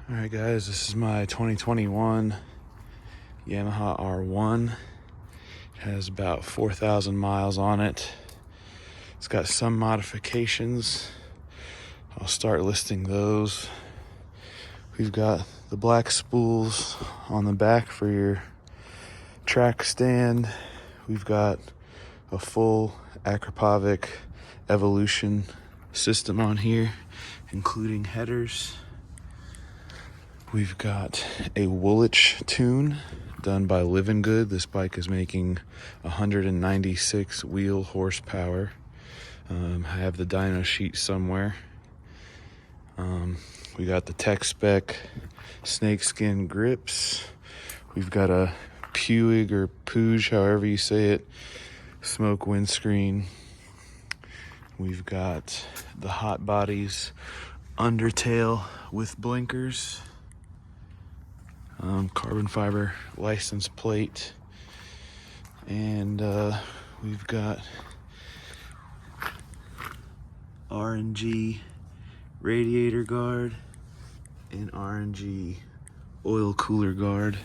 Alright guys, this is my 2021 Yamaha R1. It has about 4,000 miles on it. It's got some modifications. I'll start listing those. We've got the black spools on the back for your track stand. We've got a full Akrapovic Evolution system on here, including headers. We've got a Woolich tune done by LivenGood. This bike is making 196 wheel horsepower. I have the dyno sheet somewhere. We got the tech spec snakeskin grips. We've got a Puig or Puig, however you say it, smoke windscreen. We've got the hot bodies undertail with blinkers. Carbon fiber license plate, and we've got RNG radiator guard and RNG oil cooler guard.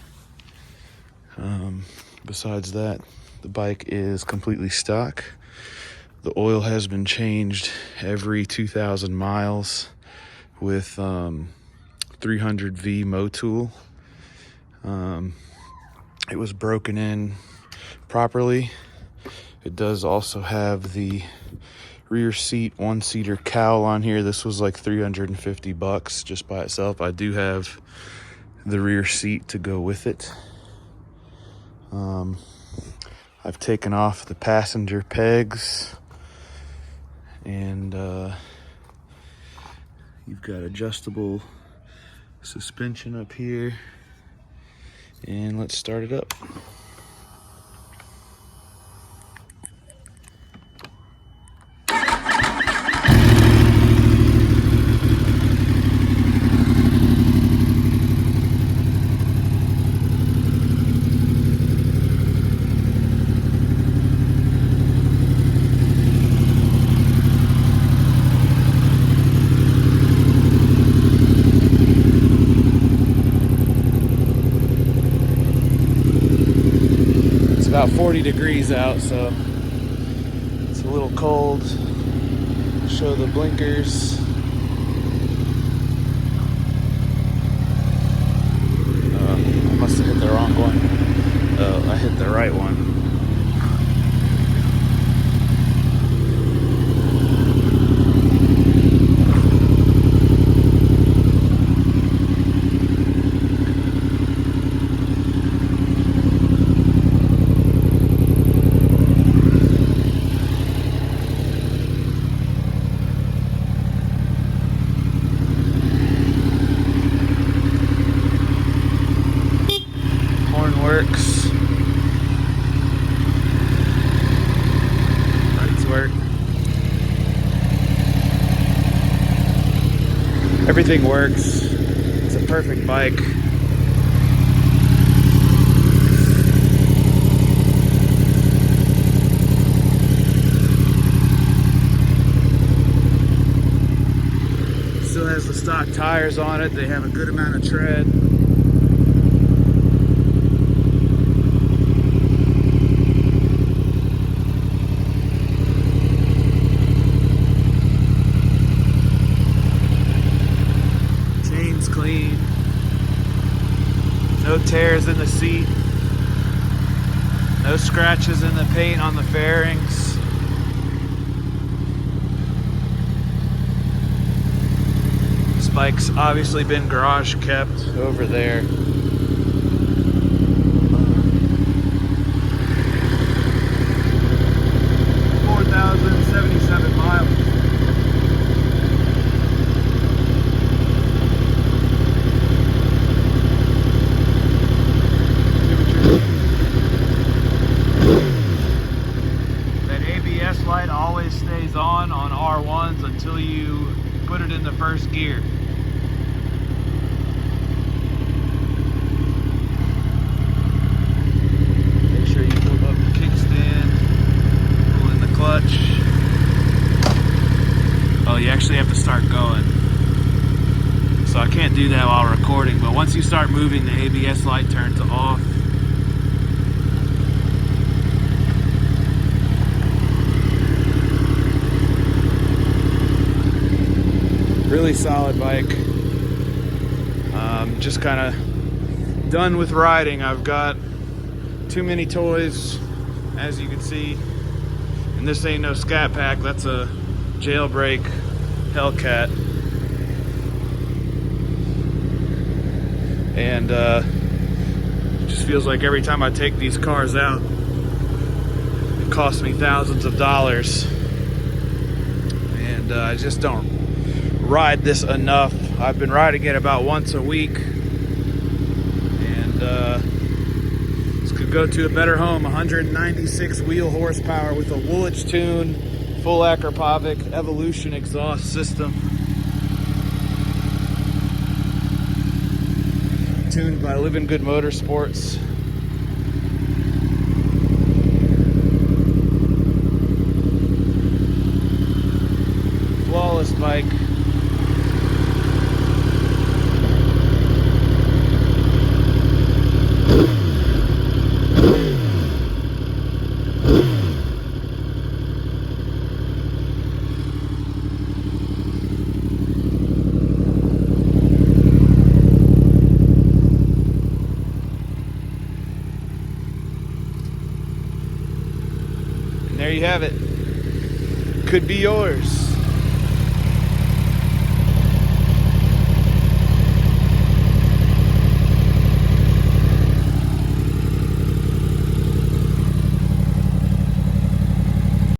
Besides that, the bike is completely stock. The oil has been changed every 2,000 miles with 300V Motul. It was broken in properly. It does also have the rear seat one-seater cowl on here. This was like $350 just by itself. I do have the rear seat to go with it. I've taken off the passenger pegs, and you've got adjustable suspension up here. And let's start it up. About 40 degrees out, so it's a little cold. Show the blinkers. I must have hit the wrong one. I hit the right one. Works. Lights work. Everything works. It's a perfect bike. Still has the stock tires on it. They have a good amount of tread. Clean, no tears in the seat, no scratches in the paint on the fairings. This bike's obviously been garage kept over there. 4,077 miles. Light always stays on R1s until you put it in the first gear. can't do that while recording, but once you start moving, the ABS light turns off. Really solid bike. Just kind of done with riding. I've got too many toys, as you can see, and this ain't no Scat Pack. That's a jailbreak Hellcat, and it just feels like every time I take these cars out, it costs me thousands of dollars, and I just don't ride this enough. I've been riding it about once a week, and this could go to a better home. 196 wheel horsepower with a Woolich tune, full Akrapovic Evolution Exhaust system, tuned by LivenGood Motorsports. Flawless bike. There you have it. Could be yours.